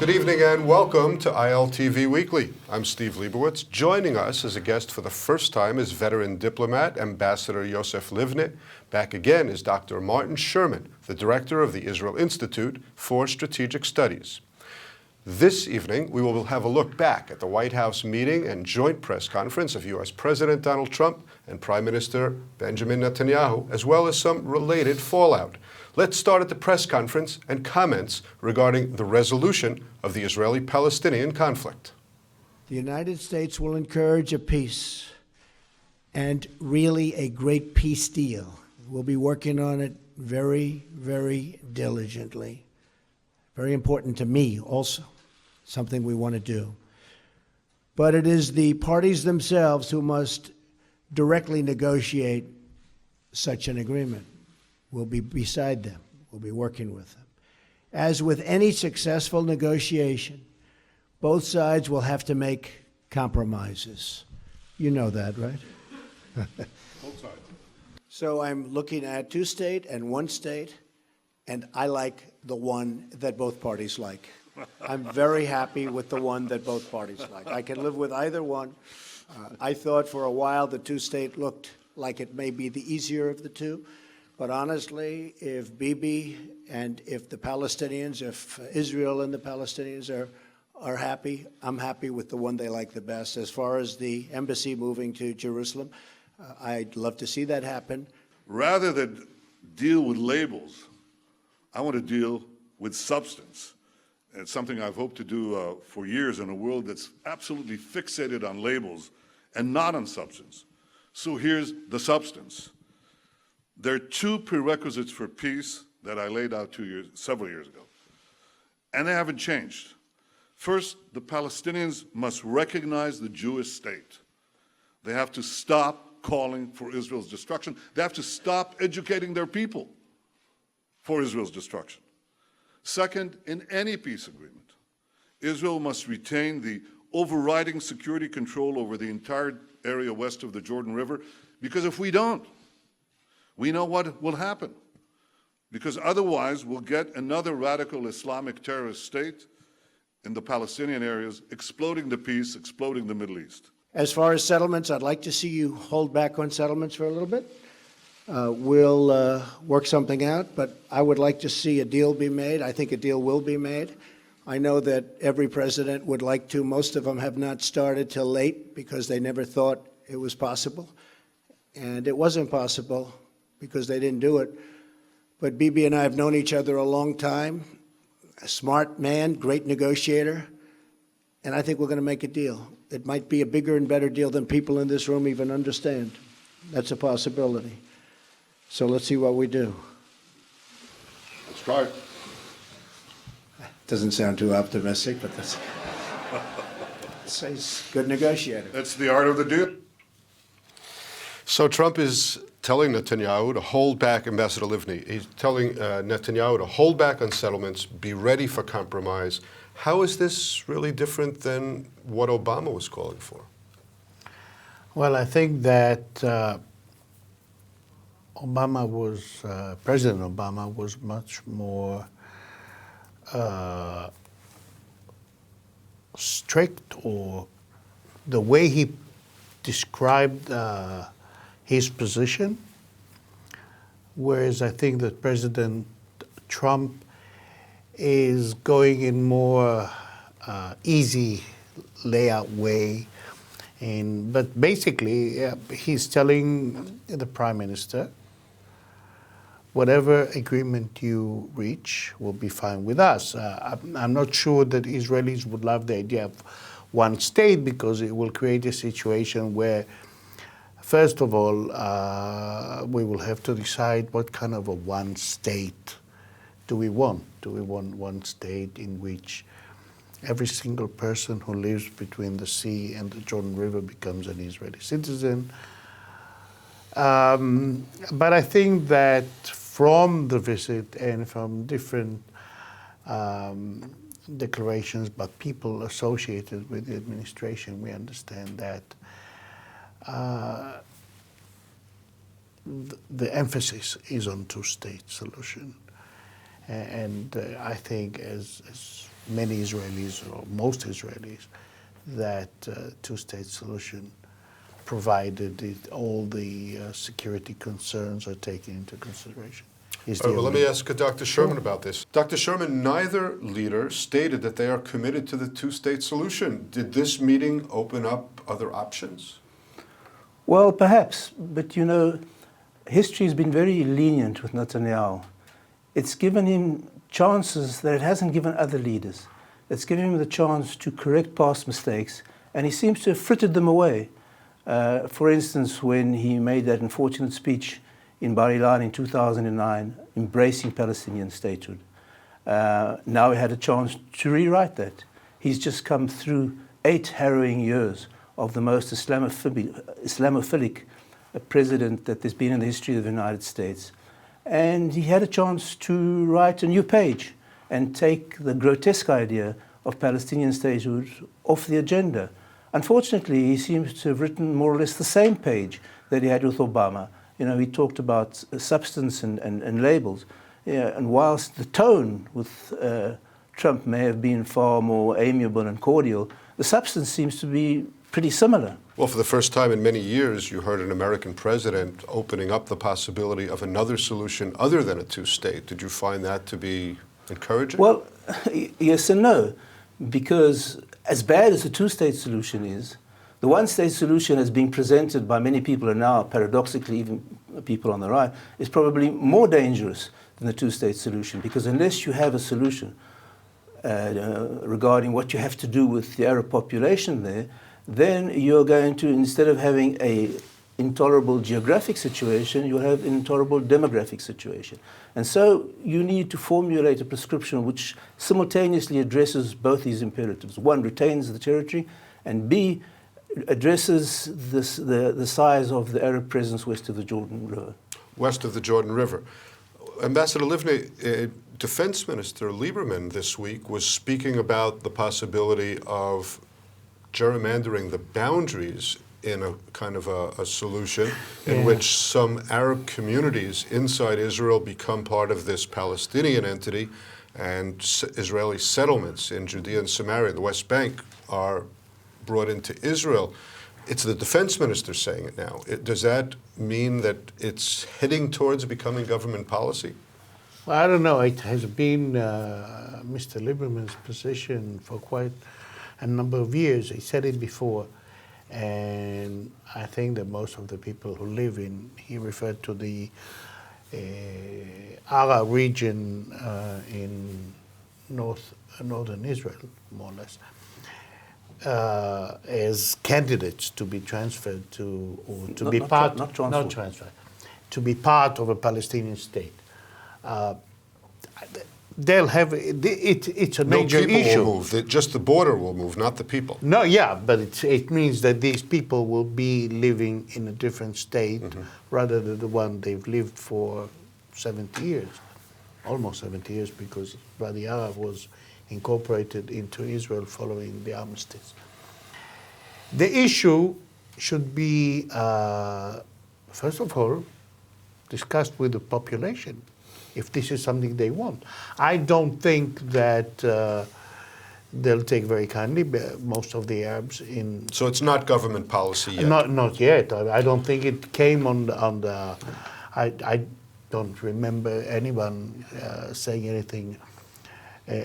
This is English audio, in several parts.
Good evening and welcome to ILTV Weekly. I'm Steve Leibowitz. Joining us as a guest for the first time is veteran diplomat, Ambassador Yosef Livnit. Back again is Dr. Martin Sherman, the director of the Israel Institute for Strategic Studies. This evening, we will have a look back at the White House meeting and joint press conference of U.S. President Donald Trump and Prime Minister Benjamin Netanyahu, as well as some related fallout. Let's start at the press conference and comments regarding the resolution of the Israeli-Palestinian conflict. The United States will encourage a peace, and really a great peace deal. We'll be working on it very, very diligently. Very important to me also, something we want to do. But it is the parties themselves who must directly negotiate such an agreement. We'll be beside them. We'll be working with them. As with any successful negotiation, both sides will have to make compromises. You know that, right? Both sides. So I'm looking at two-state and one-state, and I like the one that both parties like. I'm very happy with the one that both parties like. I can live with either one. I thought for a while the two-state looked like it may be the easier of the two. But honestly, if Bibi and if the Palestinians, if Israel and the Palestinians are happy, I'm happy with the one they like the best. As far as the embassy moving to Jerusalem, I'd love to see that happen. Rather than deal with labels, I want to deal with substance. It's something I've hoped to do for years in a world that's absolutely fixated on labels and not on substance. So here's the substance. There are two prerequisites for peace that I laid out several years ago, and they haven't changed. First, the Palestinians must recognize the Jewish state. They have to stop calling for Israel's destruction. They have to stop educating their people for Israel's destruction. Second, in any peace agreement, Israel must retain the overriding security control over the entire area west of the Jordan River, because if we don't, we know what will happen, because otherwise we'll get another radical Islamic terrorist state in the Palestinian areas, exploding the peace, exploding the Middle East. As far as settlements, I'd like to see you hold back on settlements for a little bit. We'll work something out, but I would like to see a deal be made. I think a deal will be made. I know that every president would like to. Most of them have not started till late because they never thought it was possible. And it wasn't possible because they didn't do it. But Bibi and I have known each other a long time. A smart man, great negotiator. And I think we're going to make a deal. It might be a bigger and better deal than people in this room even understand. That's a possibility. So let's see what we do. Let's try it. Doesn't sound too optimistic, but that's he's a good negotiator. That's the art of the deal. So Trump is telling Netanyahu to hold back, Ambassador Livni. He's telling Netanyahu to hold back on settlements, be ready for compromise. How is this really different than what Obama was calling for? Well, I think that President Obama was much more strict, or the way he described his position, whereas I think that President Trump is going in more easy layout way. But basically, he's telling the Prime Minister, whatever agreement you reach will be fine with us. I'm not sure that Israelis would love the idea of one state, because it will create a situation where, first of all, we will have to decide what kind of a one state do we want. Do we want one state in which every single person who lives between the sea and the Jordan River becomes an Israeli citizen? But I think that from the visit and from different declarations by people associated with the administration, we understand that the emphasis is on two-state solution. And I think as many Israelis, or most Israelis, that two-state solution, provided all the security concerns are taken into consideration. Is All right, the well, let only- me ask Dr. Sherman about this. Dr. Sherman, neither leader stated that they are committed to the two-state solution. Did this meeting open up other options? Well, perhaps, but you know, history has been very lenient with Netanyahu. It's given him chances that it hasn't given other leaders. It's given him the chance to correct past mistakes, and he seems to have frittered them away. For instance, when he made that unfortunate speech in Bar Ilan in 2009, embracing Palestinian statehood. Now he had a chance to rewrite that. He's just come through 8 harrowing years of the most Islamophilic president that there's been in the history of the United States. And he had a chance to write a new page and take the grotesque idea of Palestinian statehood off the agenda. Unfortunately, he seems to have written more or less the same page that he had with Obama. You know, he talked about substance and labels. Yeah, and whilst the tone with Trump may have been far more amiable and cordial, the substance seems to be pretty similar. Well, for the first time in many years, you heard an American president opening up the possibility of another solution other than a two-state. Did you find that to be encouraging? Well, yes and no, because as bad as the two-state solution is, the one-state solution as being presented by many people, and now paradoxically even people on the right, is probably more dangerous than the two-state solution, because unless you have a solution regarding what you have to do with the Arab population there, then you're going to, instead of having a intolerable geographic situation, you'll have an intolerable demographic situation. And so you need to formulate a prescription which simultaneously addresses both these imperatives. One, retains the territory, and B, addresses the size of the Arab presence west of the Jordan River. West of the Jordan River. Ambassador Livni, Defense Minister Lieberman this week was speaking about the possibility of gerrymandering the boundaries in a kind of a solution in which some Arab communities inside Israel become part of this Palestinian entity, and Israeli settlements in Judea and Samaria, the West Bank, are brought into Israel. It's the defense minister saying it now. Does that mean that it's heading towards becoming government policy? Well, I don't know. It has been Mr. Lieberman's position for quite a number of years. He said it before. And I think that most of the people who live in, he referred to the Arab region in northern Israel, more or less, as candidates to be transferred to, or to be part, not transferred, to be part of a Palestinian state. They'll have it's a major no people issue. will move. Just the border will move, not the people. No, yeah, but it means that these people will be living in a different state rather than the one they've lived for 70 years, almost 70 years, because Wadi Arab was incorporated into Israel following the armistice. The issue should be, first of all, discussed with the population, if this is something they want. I don't think that they'll take very kindly most of the Arabs in. So it's not government policy yet? Not yet. I don't think it came on the. I don't remember anyone saying anything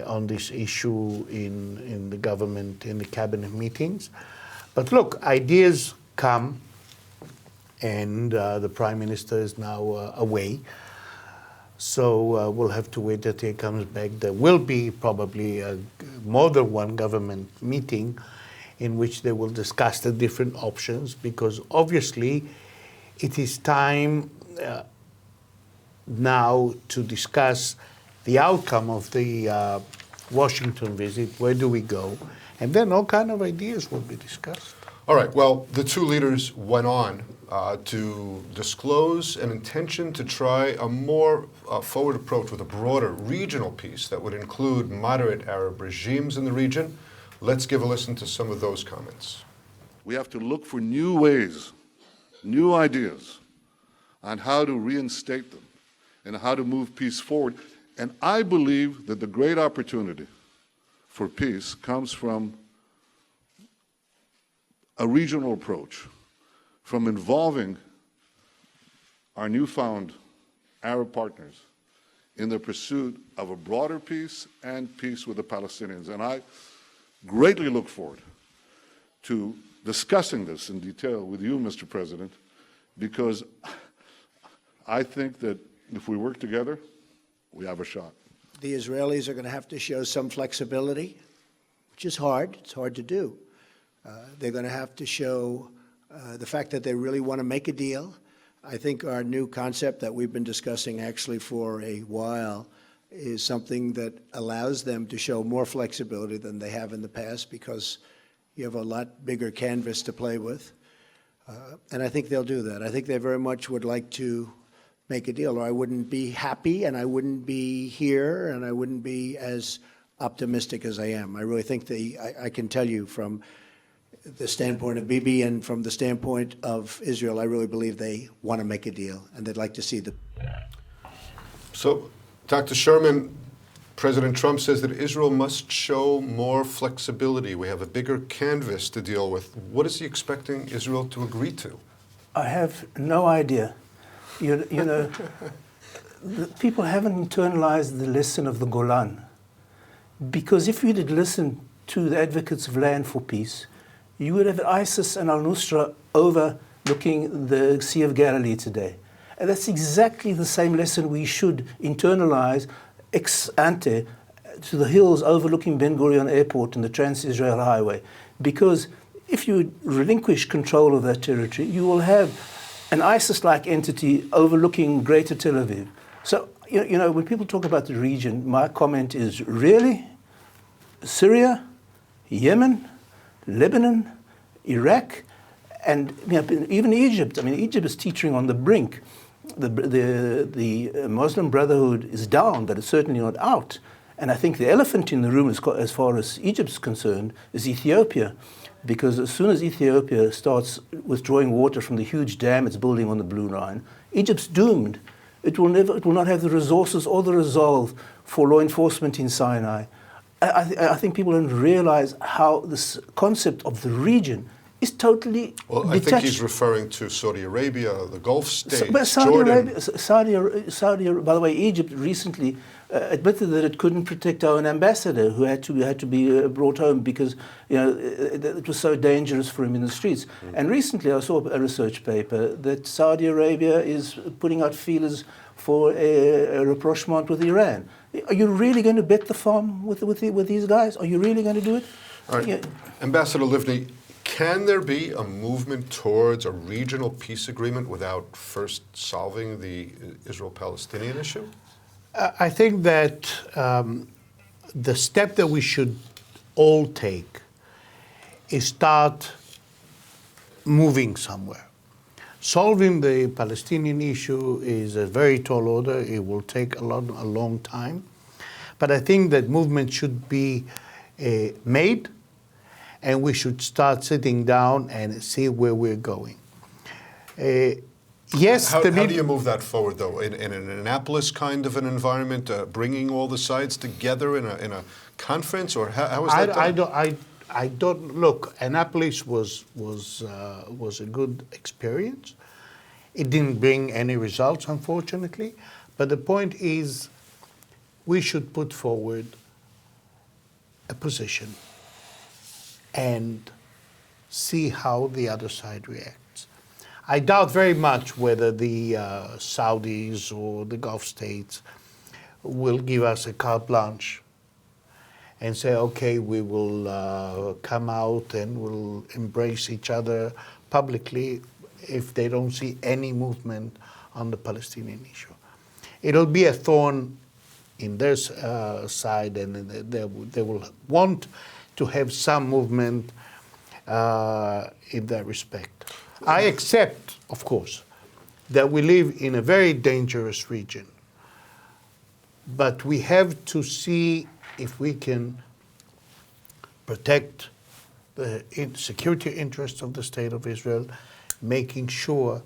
on this issue in the government, in the cabinet meetings. But look, ideas come, and the prime minister is now away. So we'll have to wait until he comes back. There will be probably more than one government meeting in which they will discuss the different options, because obviously it is time now to discuss the outcome of the Washington visit. Where do we go? And then all kind of ideas will be discussed. All right, well, the two leaders went on to disclose an intention to try a more forward approach with a broader regional peace that would include moderate Arab regimes in the region. Let's give a listen to some of those comments. We have to look for new ways, new ideas on how to reinstate them and how to move peace forward. And I believe that the great opportunity for peace comes from a regional approach, from involving our newfound Arab partners in the pursuit of a broader peace and peace with the Palestinians. And I greatly look forward to discussing this in detail with you, Mr. President, because I think that if we work together, we have a shot. The Israelis are going to have to show some flexibility, which is hard. It's hard to do. They're going to have to show the fact that they really want to make a deal. I think our new concept that we've been discussing actually for a while is something that allows them to show more flexibility than they have in the past, because you have a lot bigger canvas to play with. And I think they'll do that. I think they very much would like to make a deal, or I wouldn't be happy, and I wouldn't be here, and I wouldn't be as optimistic as I am. I really think I can tell you from the standpoint of Bibi and from the standpoint of Israel, I really believe they want to make a deal, and they'd like to see the. So, Dr. Sherman, President Trump says that Israel must show more flexibility. We have a bigger canvas to deal with. What is he expecting Israel to agree to? I have no idea. You know, people haven't internalized the lesson of the Golan. Because if you did listen to the advocates of land for peace, you would have ISIS and al-Nusra overlooking the Sea of Galilee today. And that's exactly the same lesson we should internalize ex ante to the hills overlooking Ben Gurion Airport and the Trans-Israel Highway. Because if you relinquish control of that territory, you will have an ISIS-like entity overlooking Greater Tel Aviv. So, you know, when people talk about the region, my comment is, really? Syria, Yemen, Lebanon, Iraq, and even Egypt. I mean, Egypt is teetering on the brink. The Muslim Brotherhood is down, but it's certainly not out. And I think the elephant in the room, as far as Egypt is concerned, is Ethiopia. Because as soon as Ethiopia starts withdrawing water from the huge dam it's building on the Blue Nile, Egypt's doomed. It will not have the resources or the resolve for law enforcement in Sinai. I think people don't realize how this concept of the region is totally Well, I think he's referring to Saudi Arabia, the Gulf states, But Jordan. Saudi, by the way, Egypt recently admitted that it couldn't protect our own ambassador, who had to be brought home because it was so dangerous for him in the streets. And recently, I saw a research paper that Saudi Arabia is putting out feelers for a rapprochement with Iran. Are you really going to bet the farm with these guys? Are you really going to do it? All right. Ambassador Livni, can there be a movement towards a regional peace agreement without first solving the Israel-Palestinian issue? I think that the step that we should all take is start moving somewhere. Solving the Palestinian issue is a very tall order. It will take a long time. But I think that movement should be made, and we should start sitting down and see where we're going. Yes, How do you move that forward, though? In an Annapolis kind of an environment, bringing all the sides together in a conference, or how is that done? I don't look. Annapolis was a good experience. It didn't bring any results, unfortunately. But the point is, we should put forward a position and see how the other side reacts. I doubt very much whether the Saudis or the Gulf states will give us a carte blanche and say, okay, we will come out and we'll embrace each other publicly if they don't see any movement on the Palestinian issue. It'll be a thorn in their side, and they will want to have some movement in that respect. I accept, of course, that we live in a very dangerous region, but we have to see if we can protect the security interests of the State of Israel, making sure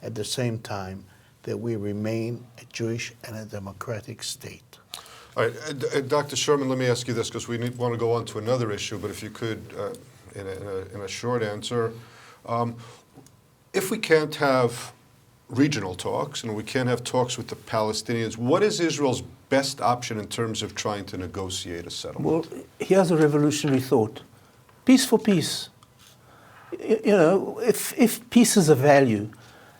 at the same time that we remain a Jewish and a democratic state. All right, Dr. Sherman, let me ask you this, because we want to go on to another issue, but if you could, in a short answer, if we can't have regional talks and we can't have talks with the Palestinians, what is Israel's best option in terms of trying to negotiate a settlement? Well, here's a revolutionary thought. Peace for peace. You know, if peace is a value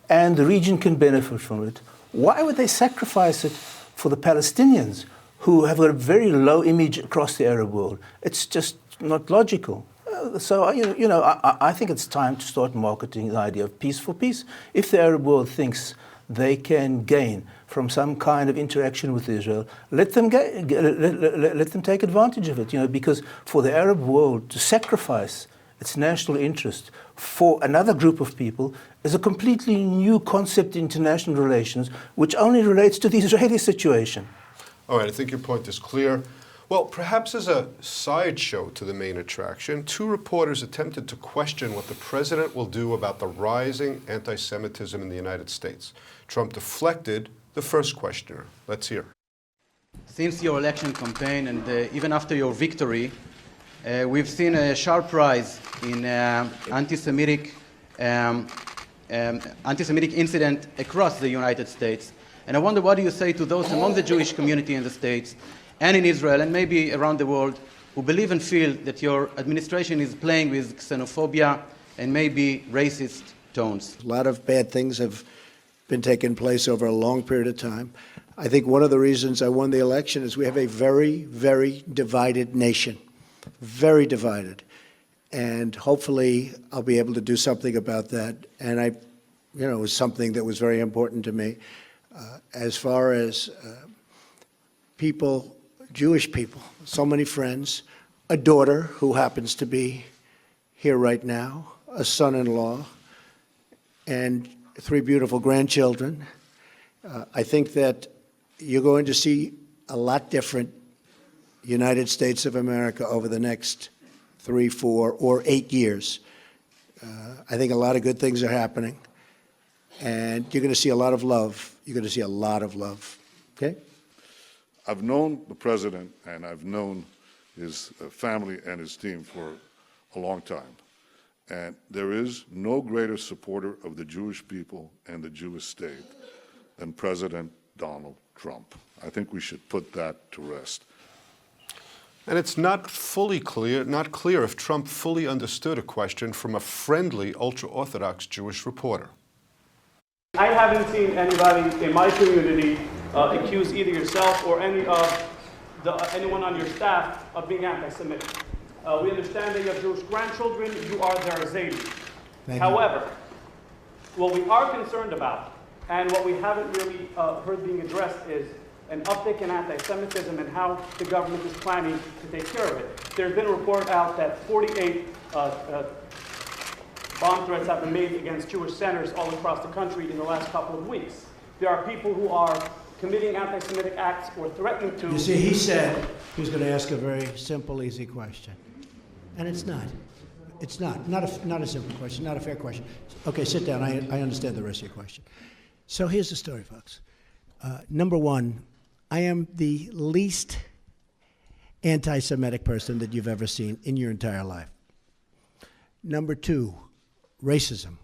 and the region can benefit from it, why would they sacrifice it for the Palestinians, who have a very low image across the Arab world? It's just not logical. So, I think it's time to start marketing the idea of peace for peace. If the Arab world thinks they can gain from some kind of interaction with Israel, let them take advantage of it, because for the Arab world to sacrifice its national interest for another group of people is a completely new concept in international relations, which only relates to the Israeli situation. All right, I think your point is clear. Well, perhaps as a sideshow to the main attraction, two reporters attempted to question what the president will do about the rising anti-Semitism in the United States. Trump deflected the first questioner. Let's hear. Since your election campaign and even after your victory, we've seen a sharp rise in anti-Semitic incident across the United States. And I wonder, what do you say to those among the Jewish community in the States and in Israel and maybe around the world who believe and feel that your administration is playing with xenophobia and maybe racist tones? A lot of bad things have been taking place over a long period of time. I think one of the reasons I won the election is we have a very, very divided nation, very divided. And hopefully I'll be able to do something about that. And it was something that was very important to me. As far as people, Jewish people, so many friends, a daughter who happens to be here right now, a son-in-law, and 3 beautiful grandchildren. I think that you're going to see a lot different United States of America over the next 3, 4, or 8 years. I think a lot of good things are happening, and you're going to see a lot of love. You're going to see a lot of love, okay? I've known the president and I've known his family and his team for a long time. And there is no greater supporter of the Jewish people and the Jewish state than President Donald Trump. I think we should put that to rest. And it's not clear if Trump fully understood a question from a friendly, ultra-Orthodox Jewish reporter. I haven't seen anybody in my community accuse either yourself or anyone on your staff of being anti-Semitic. We understand that you have Jewish grandchildren. You are their Zaydi. However, what we are concerned about, and what we haven't really heard being addressed, is an uptick in anti-Semitism and how the government is planning to take care of it. There's been a report out that 48 bomb threats have been made against Jewish centers all across the country in the last couple of weeks. There are people who are committing anti-Semitic acts or threatening to. You see, he said he was going to ask a very simple, easy question. And it's not. It's not. Not a simple question, not a fair question. Okay, sit down. I understand the rest of your question. So here's the story, folks. Number one, I am the least anti-Semitic person that you've ever seen in your entire life. Number two, racism,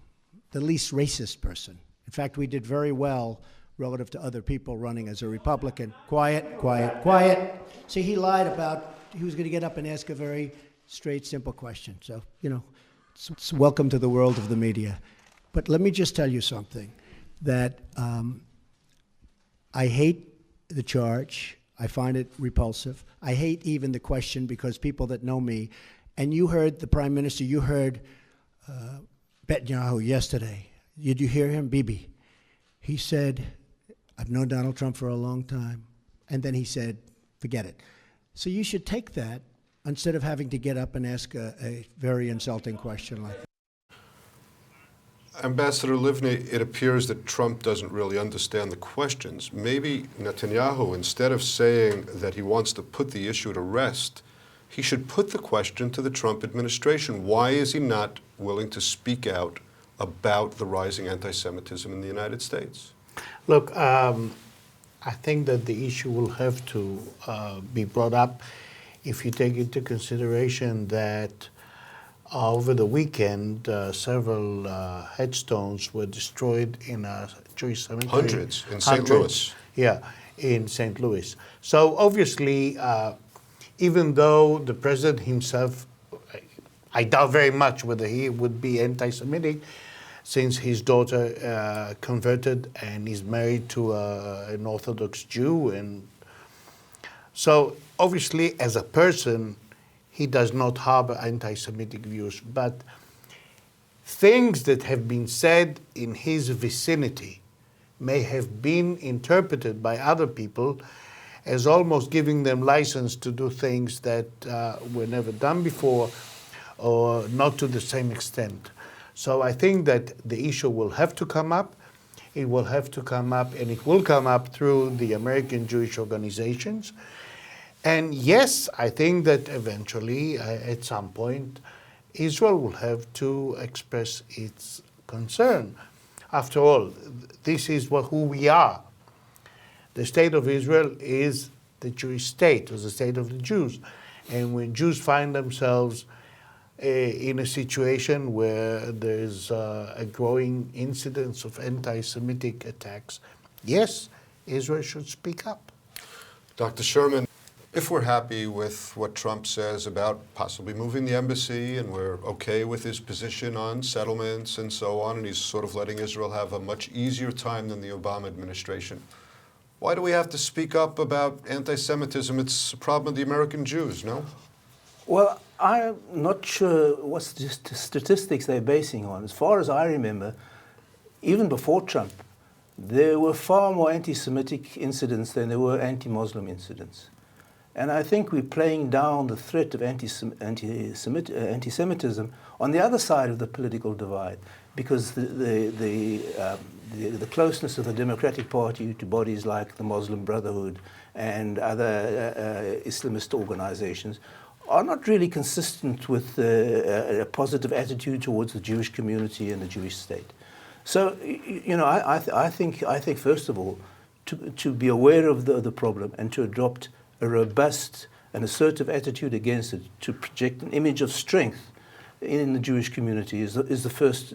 the least racist person. In fact, we did very well relative to other people running as a Republican. Quiet, quiet, quiet. See, he lied about, he was going to get up and ask a very straight, simple question. So, it's welcome to the world of the media. But let me just tell you something, that I hate the charge. I find it repulsive. I hate even the question, because people that know me, and you heard the Prime Minister, you heard Netanyahu yesterday. Did you hear him? Bibi. He said, I've known Donald Trump for a long time. And then he said, forget it. So you should take that instead of having to get up and ask a very insulting question like that. Ambassador Livni, it appears that Trump doesn't really understand the questions. Maybe Netanyahu, instead of saying that he wants to put the issue to rest, he should put the question to the Trump administration. Why is he not willing to speak out about the rising anti-Semitism in the United States? Look, I think that the issue will have to be brought up if you take into consideration that over the weekend, several headstones were destroyed in a Jewish cemetery. Hundreds in St. Louis. Yeah, in St. Louis. So obviously, even though the president himself, I doubt very much whether he would be anti-Semitic, since his daughter converted and is married to an Orthodox Jew. And so obviously, as a person, he does not harbor anti-Semitic views. But things that have been said in his vicinity may have been interpreted by other people as almost giving them license to do things that were never done before or not to the same extent. So I think that the issue will have to come up. It will have to come up, and it will come up through the American Jewish organizations. And yes, I think that eventually, at some point, Israel will have to express its concern. After all, this is who we are. The state of Israel is the Jewish state, or the state of the Jews. And when Jews find themselves in a situation where there's a growing incidence of anti-Semitic attacks, yes, Israel should speak up. Dr. Sherman, if we're happy with what Trump says about possibly moving the embassy and we're okay with his position on settlements and so on, and he's sort of letting Israel have a much easier time than the Obama administration, why do we have to speak up about anti-Semitism? It's a problem of the American Jews, no? Well, I'm not sure what statistics they're basing on. As far as I remember, even before Trump, there were far more anti-Semitic incidents than there were anti-Muslim incidents. And I think we're playing down the threat of anti-Semitism on the other side of the political divide, because the closeness of the Democratic Party to bodies like the Muslim Brotherhood and other Islamist organizations are not really consistent with a positive attitude towards the Jewish community and the Jewish state. So, you know, I think first of all, to be aware of the problem and to adopt a robust and assertive attitude against it, to project an image of strength in the Jewish community is the first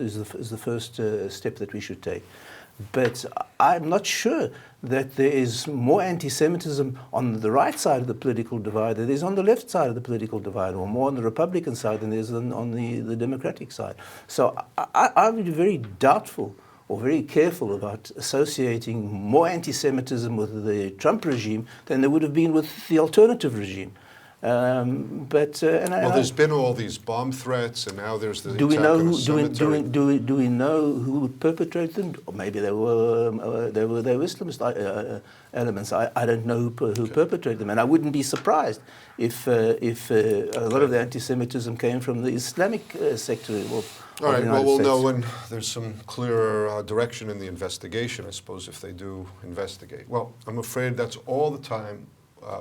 step that we should take. But I'm not sure that there is more anti-Semitism on the right side of the political divide than there is on the left side of the political divide, or more on the Republican side than there is on the Democratic side. So I would be very doubtful or very careful about associating more anti-Semitism with the Trump regime than there would have been with the alternative regime. There's been all these bomb threats, and now there's the do we attack know on a who, cemetery. do we know who would perpetrate them? Or maybe they were Islamist elements. I don't know who perpetrated them, and I wouldn't be surprised if a lot of the anti-Semitism came from the Islamic sector of All right, the well, United we'll States. know when there's some clearer direction in the investigation, I suppose, if they do investigate. Well, I'm afraid that's all the time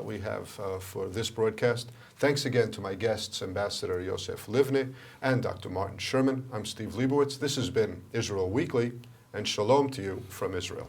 we have for this broadcast. Thanks again to my guests, Ambassador Yosef Livni and Dr. Martin Sherman. I'm Steve Liebowitz. This has been Israel Weekly, and shalom to you from Israel.